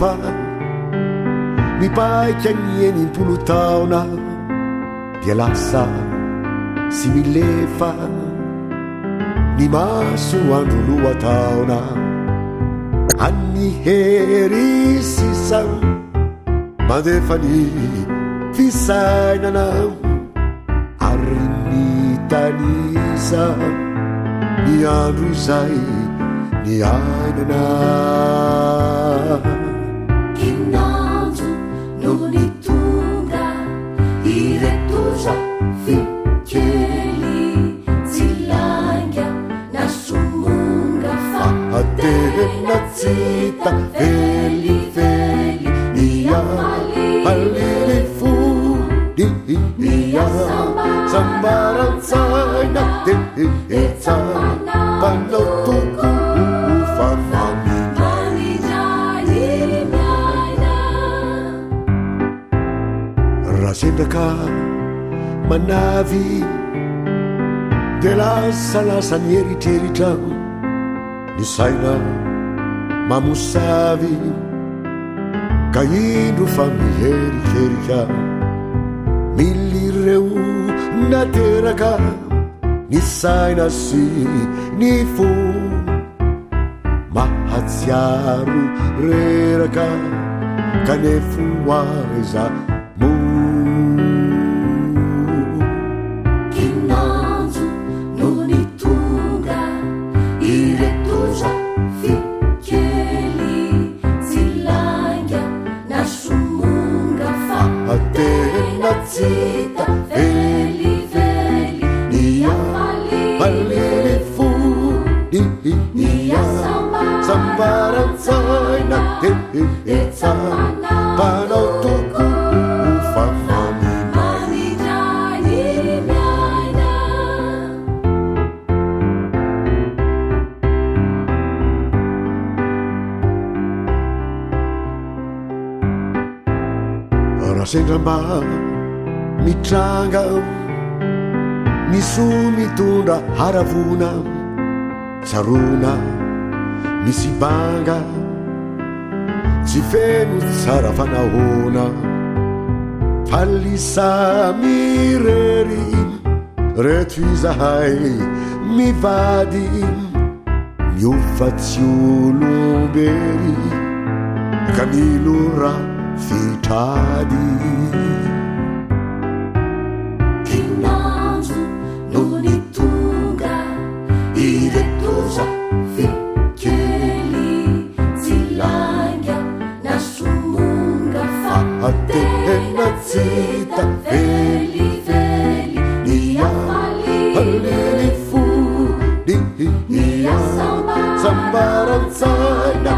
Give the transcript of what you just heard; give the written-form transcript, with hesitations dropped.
rehefa mipaika ny enimpolo taona dia lasa sy milefa ny maso andro lohataona anny hery sisa mandefa ny fisainana ary ny tanisa ny andro izay ny ainana kinandro no ny tonga ireto zafy kely tsy langa na somonga fa atena tsita felifely aliny fody sambarantsaina deetsa panao toko famanijany miaina raha sendraka manavy de lasalasa ny eritreritra ny saina mamosavy ka indro fa miherikerika milireo nateraka ny saina sy ny fo mahatsiaro reraka kanefo aiza mo kinandro no ny tonga ireto zafy kely tsy langa na somonga fa atena tsita felifely ny afaliny maliny fody sambarantsaina deetsa panao toko famanijany miaina raha sendrama mitranga miso mitondra haravona tsarona misy banga tsy feno tsara fanahona falisa mirery reto izahay mivady miofatsy olombery ka milora fitrady kinandro no ny tonga ireto zafy kely tsy langa na somonga fa atena tsita felifely ny afaliny fody ny sambarantsaina